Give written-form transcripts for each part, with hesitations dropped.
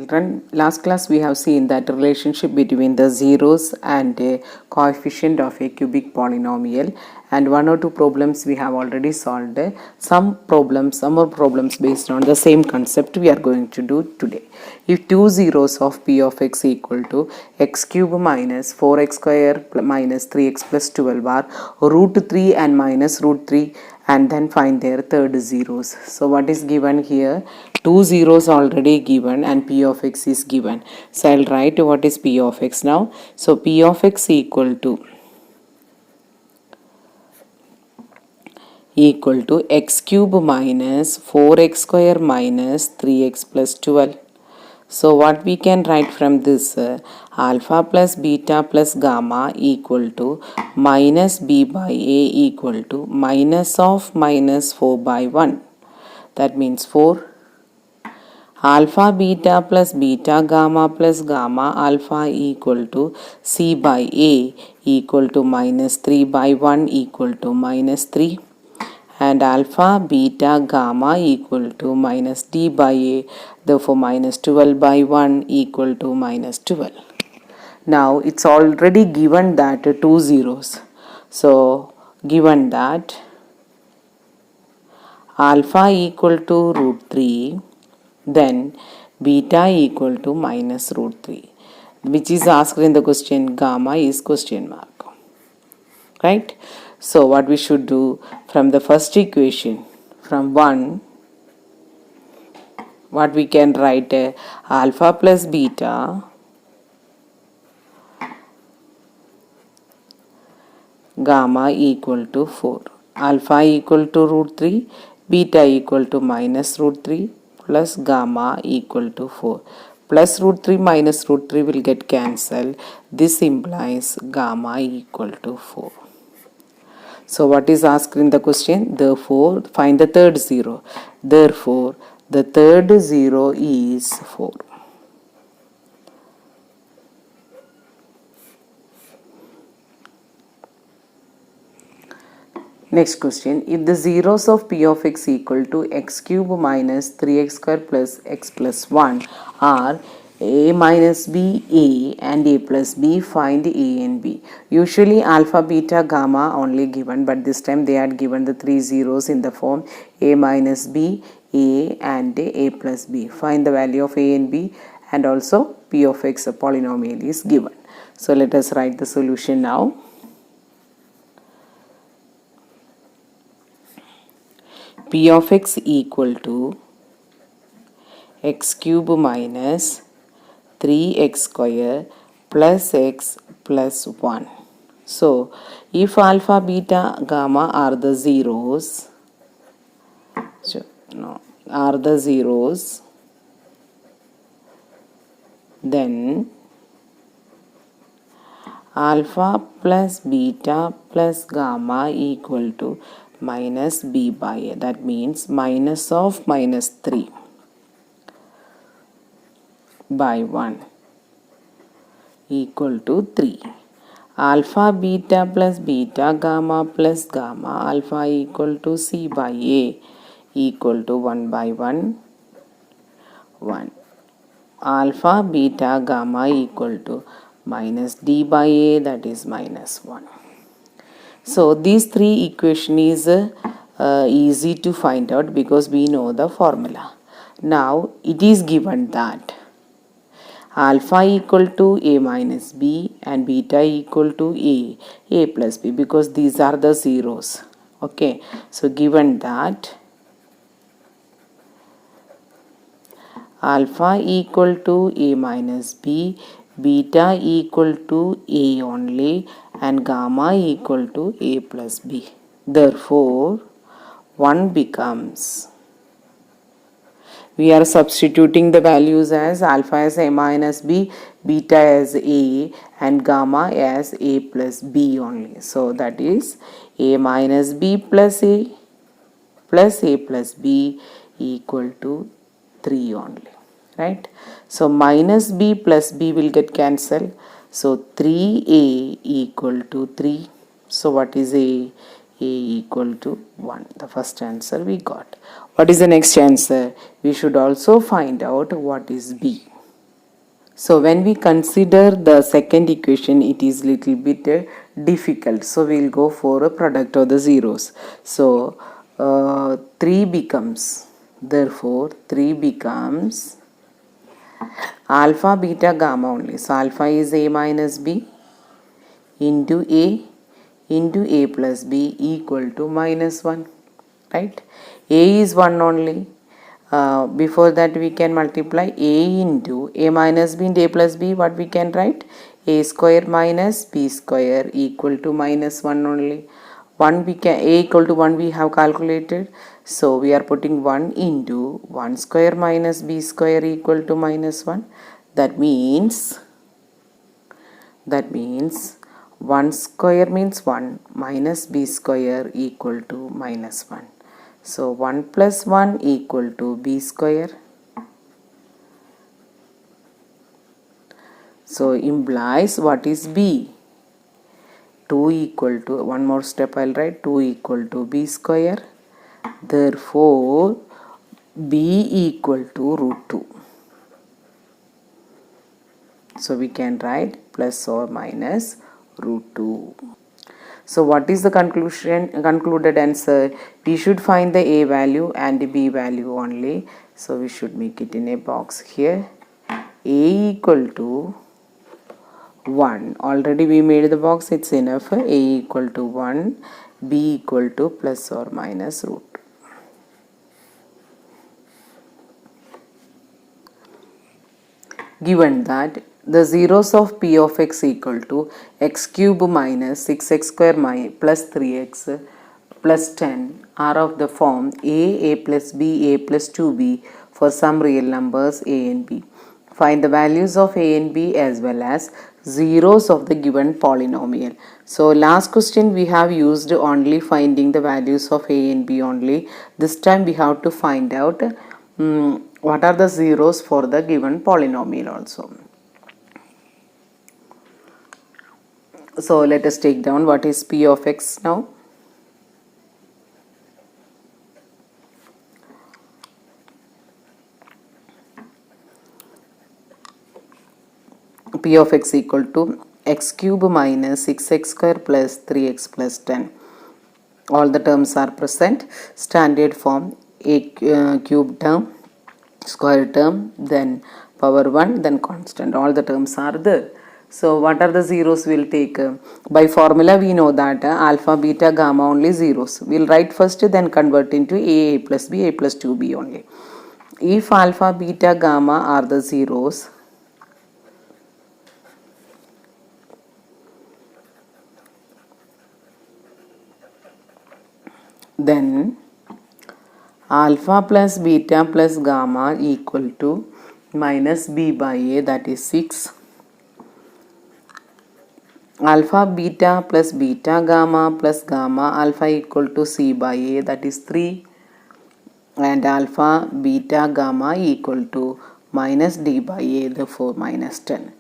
children, last class we have seen that relationship between the zeros and a coefficient of a cubic polynomial, and one or two problems we have already solved. Some more problems based on the same concept we are going to do today. If two zeros of p of x equal to x cube minus 4x square minus 3x plus 12 are root 3 and minus root 3, and then find their third zeros. So what is given here? Two zeros already given and p of x is given. So I'll write what is p of x now. So p of x equal to x cube minus 4x square minus 3x plus 12. So what we can write from this, alpha plus beta plus gamma equal to minus b by a equal to minus of minus 4 by 1. That means 4. Alpha beta plus beta gamma plus gamma alpha equal to c by a equal to minus 3 by 1 equal to minus 3. And alpha beta gamma equal to minus d by a, therefore minus 12 by 1 equal to minus 12. Now it's already given that two zeros. So given that alpha equal to root 3, then beta equal to minus root 3, which is asked in the question. Gamma is question mark, right? So what we should do from the first equation, from 1, what we can write, alpha plus beta gamma equal to 4, alpha equal to root 3, beta equal to minus root 3 plus gamma equal to 4. Plus root 3 minus root 3 will get cancelled. This implies gamma equal to 4. So what is asked in the question? Therefore find the third zero. Therefore the third zero is 4. Next question. If the zeros of p of x equal to x cube minus 3x square plus x plus 1 are a minus b, a and a plus b, find a and b. Usually alpha, beta, gamma only given, but this time they had given the three zeros in the form a minus b, a and a plus b. Find the value of a and b, and also p of x, a polynomial, is given. So let us write the solution now. P of x equal to x cube minus 3x square plus x plus 1. So if alpha, beta, gamma are the zeros, then alpha plus beta plus gamma equal to minus b by a. That means minus of minus 3 by 1 equal to 3. Alpha beta plus beta gamma plus gamma alpha equal to c by a equal to 1 by 1, 1. Alpha beta gamma equal to minus d by a, that is minus 1. So these three equation is easy to find out because we know the formula. Now it is given that alpha equal to a minus b and beta equal to a plus b, because these are the zeros. Okay, so given that alpha equal to a minus b, beta equal to a only, and gamma equal to a plus b. Therefore 1 becomes, we are substituting the values as alpha as a minus b, beta as a, and gamma as a plus b only. So that is a minus b plus a plus b equal to 3 only, right? So minus b plus b will get cancelled. So 3a equal to 3. So what is a equal to 1. The first answer we got. What is the next answer? We should also find out what is b. So when we consider the second equation, it is little bit difficult. So we'll go for a product of the zeros. So 3 becomes, therefore 3 becomes alpha, beta, gamma only. So alpha is a minus b into a plus b equal to minus 1, right? A is 1 only. Before that we can multiply a into a minus b into a plus b. What we can write? A square minus b square equal to minus 1 only. 1 we can, a equal to 1 we have calculated. So we are putting 1 into 1 square minus b square equal to minus 1. That means 1 square means 1 minus b square equal to minus 1. So 1 plus 1 equal to b square. So implies what is b? 2 equal to, one more step I'll write, 2 equal to b square. Therefore b equal to root 2. So we can write plus or minus root 2. So what is the concluded answer? We should find the a value and the b value only. So we should make it in a box here. A equal to 1. Already we made the box, it's enough. A equal to 1, b equal to plus or minus root. Given that the zeros of p of x equal to x cube minus 6x square plus 3x plus 10 are of the form a plus b, a plus 2b for some real numbers a and b. Find the values of a and b as well as zeros of the given polynomial. So last question we have used only finding the values of a and b only. This time we have to find out what are the zeros for the given polynomial also. So let us take down what is p of x now. P of x equal to x cube minus 6x square plus 3x plus 10. All the terms are present. Standard form a cube term, square term, then power 1, then constant. All the terms are there. So what are the zeros we'll take? By formula we know that alpha, beta, gamma only zeros. We'll write first, then convert into a plus b, a plus 2b only. If alpha, beta, gamma are the zeros, then alpha plus beta plus gamma equal to minus b by a, that is 6. Alpha beta plus beta gamma plus gamma alpha equal to c by a, that is 3. And alpha beta gamma equal to minus d by a, therefore minus 10.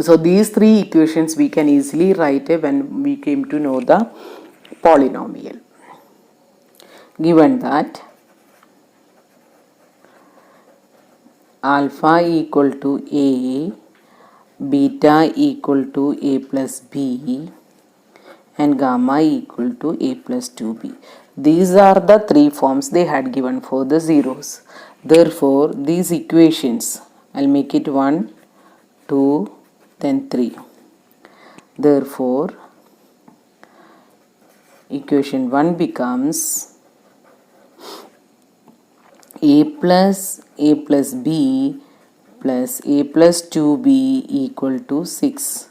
So these three equations we can easily write when we came to know the polynomial. Given that alpha equal to a, beta equal to a plus b, and gamma equal to a plus 2b. These are the three forms they had given for the zeros. Therefore, these equations, I'll make it 1, 2, then 3. Therefore, equation 1 becomes a plus b plus a plus 2b equal to 6.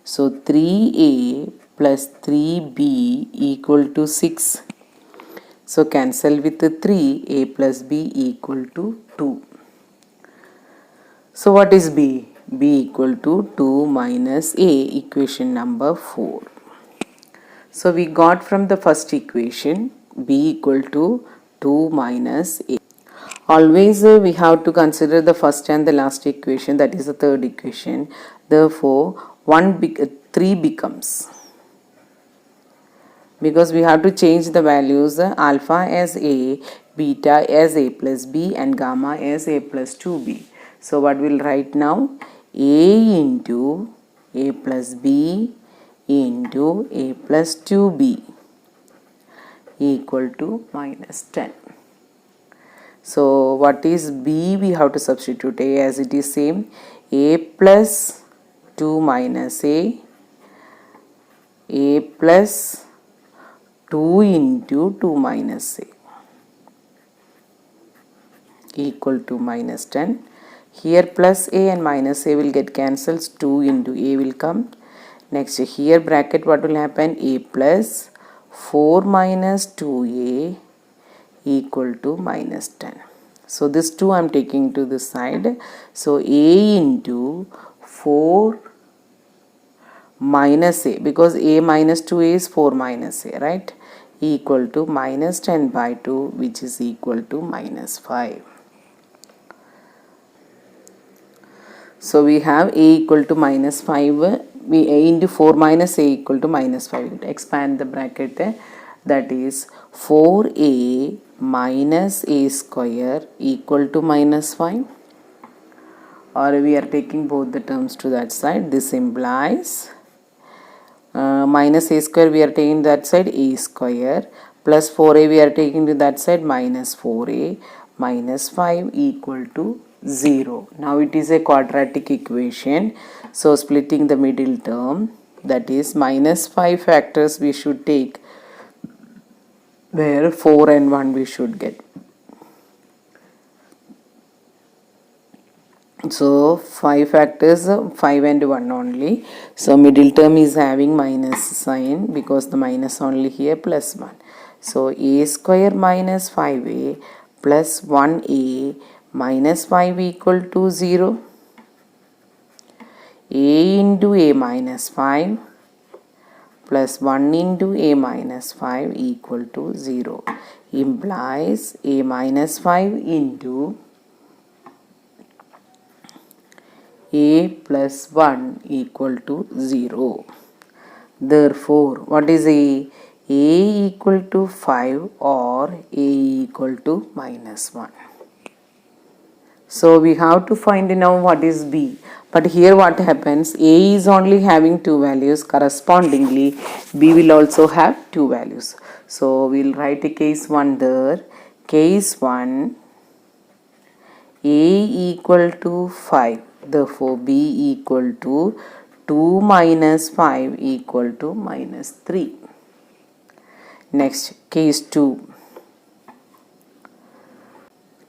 So 3a plus 3b equal to 6. So cancel with the 3, a plus b equal to 2. So what is b? b equal to 2 minus a, equation number 4. So we got from the first equation b equal to 2 minus a. Always we have to consider the first and the last equation, that is the third equation. Therefore 3 becomes, because we have to change the values, alpha as a, beta as a plus b, and gamma as a plus 2b. So what we'll write now? A into a plus b into a plus 2b equal to minus 10. So what is b? We have to substitute a as it is same. A plus 2 minus a plus 2 into 2 minus a equal to minus 10. Here plus a and minus a will get cancelled. 2 into a will come. Next here bracket what will happen? A plus 4 minus 2a equal to minus 10. So this 2 I am taking to this side. So a into 4 minus a, because a minus 2a is 4 minus a, right, equal to minus 10 by 2, which is equal to minus 5. So we have a equal to minus 5, we a into 4 minus a equal to minus 5. Expand the bracket, that is 4a minus a square equal to minus 5, or we are taking both the terms to that side. This implies minus a square we are taking that side, a square, plus 4a we are taking to that side, minus 4a, minus 5 equal to 0. Now it is a quadratic equation, so splitting the middle term, that is minus 5 factors we should take, where 4 and 1 we should get. So 5 factors, 5 and 1 only. So middle term is having minus sign because the minus only here, plus 1. So a square minus 5a plus 1a minus 5 equal to 0. A into a minus 5 plus 1 into a minus 5 equal to 0 implies a minus 5 into a plus 1 equal to 0. Therefore, what is a? A equal to 5 or a equal to minus 1. So we have to find now what is b. But here what happens? A is only having 2 values. Correspondingly, b will also have 2 values. So we'll write a case 1 there. Case 1, a equal to 5. Therefore, b equal to 2 minus 5 equal to minus 3. Next, case 2.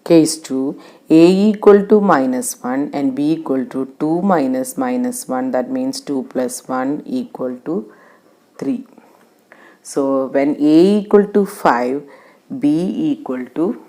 Case 2, a equal to minus 1 and b equal to 2 minus minus 1, that means 2 plus 1 equal to 3. So when a equal to 5, b equal to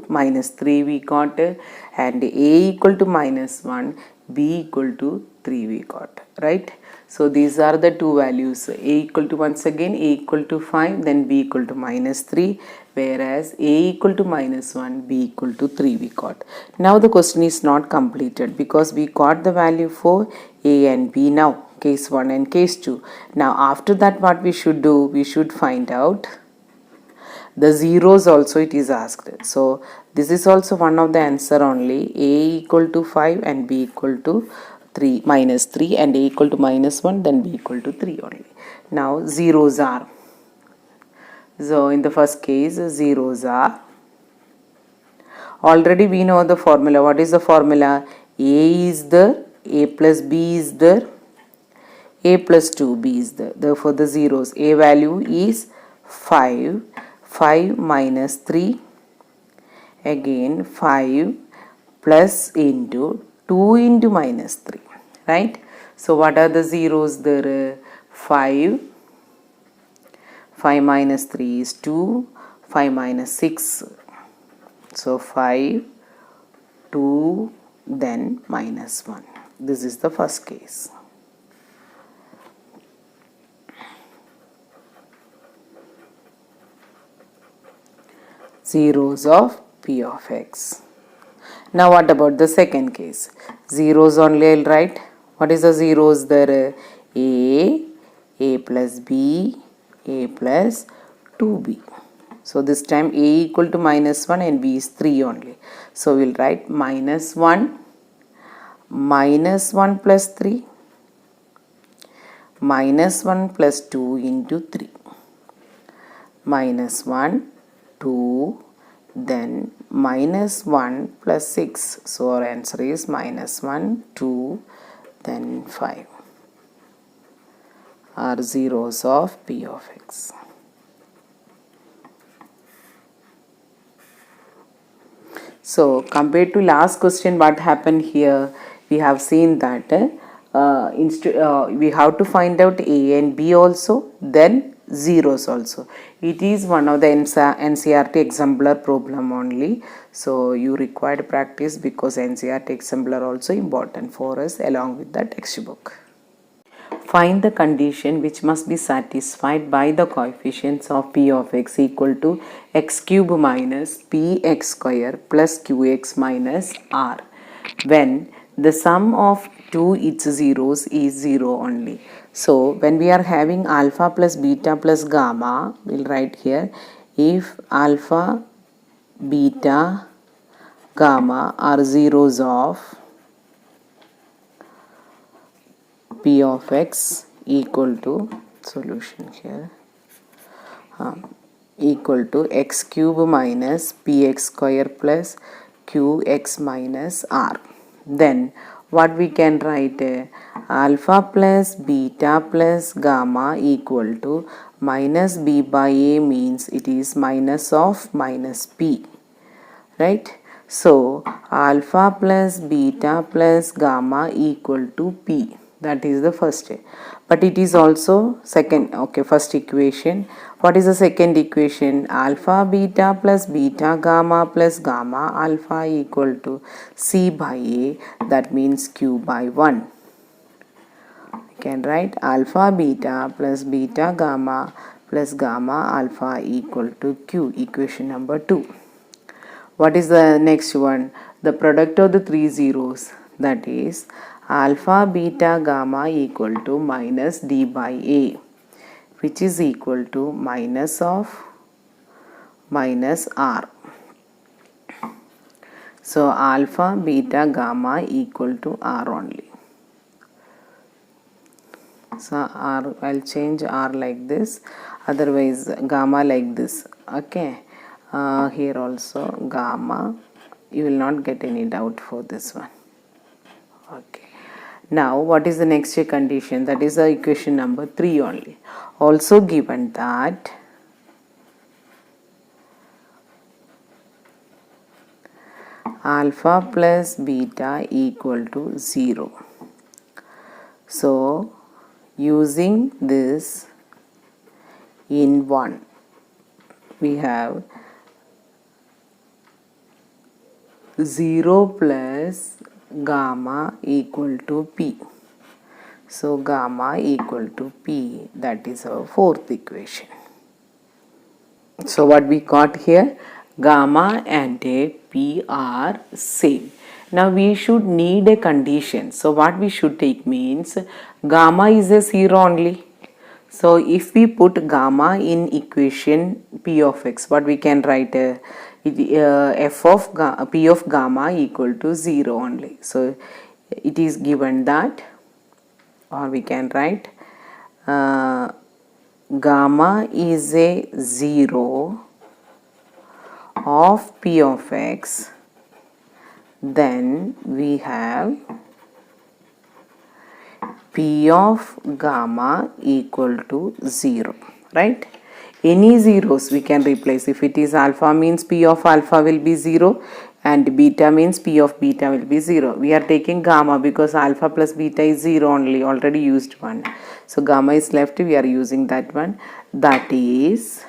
minus 3 we got, and a equal to minus 1, b equal to 3 we got, right? So these are the 2 values. A equal to, once again, a equal to 5, then b equal to minus 3, whereas a equal to minus 1, b equal to 3 we got. Now the question is not completed because we got the value for a and b now, case 1 and case 2. Now after that what we should do? We should find out the zeros also it is asked. So this is also one of the answer only. A equal to 5 and b equal to 3 minus 3, and a equal to minus 1, then b equal to 3 only. Now zeros are, so in the first case zeros are, already we know the formula. What is the formula? A is there, a plus b is there, a plus 2b is there. Therefore the zeros, a value is 5, 5 minus 3, again 5 plus into 2 into minus 3, right? So what are the zeros there? 5 minus 3 is 2, 5 minus 6, so 5, 2, then minus 1. This is the first case. Zeros of p of x. Now what about the second case? Zeros only I'll write. What is the zeros there? A plus b, a plus 2b. So this time a equal to minus 1 and b is 3 only. So we'll write minus 1 plus 3 minus 1 plus 2 into 3. Minus 1, 2, then minus 1 plus 6. So our answer is minus 1, 2, then 5 are zeros of p of x. So compared to last question, what happened here? We have seen that we have to find out a and b also, then zeros also. It is one of the NCERT exemplar problem only. So you required practice because NCERT exemplar also important for us along with the textbook. Find the condition which must be satisfied by the coefficients of p of x equal to x cube minus px square plus qx minus r when the sum of two its zeros is 0 only. So when we are having alpha plus beta plus gamma, we'll write here if alpha, beta, gamma are zeros of p of x equal to solution here equal to x cube minus px square plus qx minus r. Then what we can write alpha plus beta plus gamma equal to minus b by a means it is minus of minus p, right? So alpha plus beta plus gamma equal to p, that is the first, but it is also second. Okay, first equation. What is the second equation? Alpha beta plus beta gamma plus gamma alpha equal to c by a, that means q by 1. We can write alpha beta plus beta gamma plus gamma alpha equal to q, equation number 2. What is the next one? The product of the three zeros, that is alpha beta gamma equal to minus d by a, which is equal to minus of minus r. So alpha beta gamma equal to r only. So r, I'll change r like this, otherwise gamma like this. Okay, here also gamma, you will not get any doubt for this one. Okay. Now what is the next condition? That is the equation number 3 only. Also given that alpha plus beta equal to 0. So using this in 1, we have 0 plus gamma equal to p. So gamma equal to p, that is our fourth equation. So what we got here? Gamma and p are same. Now we should need a condition. So what we should take means gamma is a 0 only. So if we put gamma in equation p of x, what we can write? F of p of gamma equal to 0 only. So it is given that, or we can write gamma is a 0 of p of x, then we have p of gamma equal to 0, right? Any zeros we can replace. If it is alpha means p of alpha will be 0 and beta means p of beta will be 0. We are taking gamma because alpha plus beta is 0 only, already used one. So gamma is left, we are using that one. That is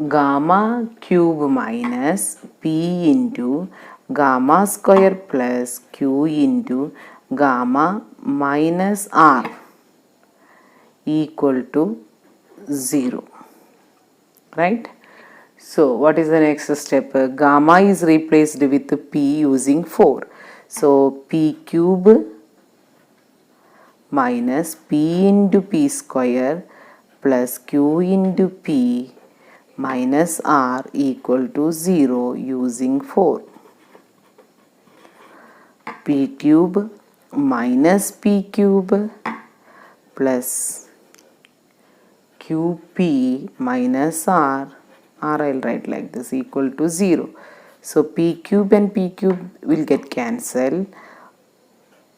gamma cube minus p into gamma square plus q into gamma minus r equal to 0, right? So what is the next step? Gamma is replaced with p using 4. So p cube minus p into p square plus q into p minus r equal to 0 using 4. P cube minus P cube plus QP minus R I'll write like this equal to 0. So P cube and P cube will get cancelled.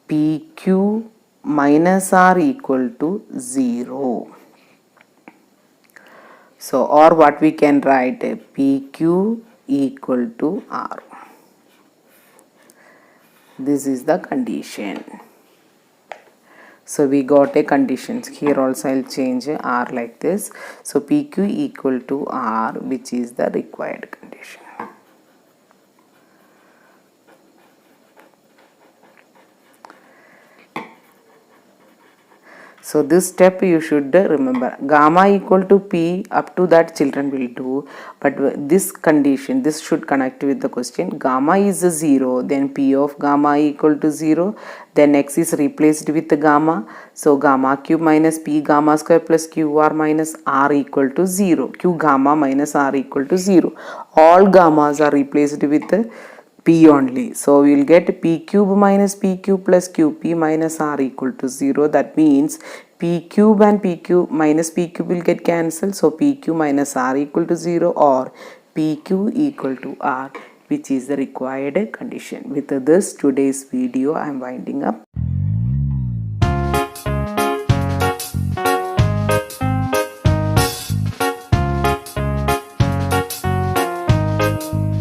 PQ minus R equal to 0. So or what we can write, PQ equal to R. This is the condition. So we got a condition. Here also I'll change R like this. So PQ equal to R, which is the required condition. So this step you should remember. Gamma equal to P, up to that children will do. But this condition, this should connect with the question. Gamma is 0, then P of gamma equal to 0. Then X is replaced with gamma. So gamma cube minus P gamma square plus QR minus R equal to 0. Q gamma minus R equal to 0. All gammas are replaced with P only. So we will get P cube minus P cube plus QP minus R equal to 0. That means P cube and P cube minus P cube will get cancelled. So PQ minus R equal to 0 or PQ equal to R, which is the required condition. With this today's video I am winding up.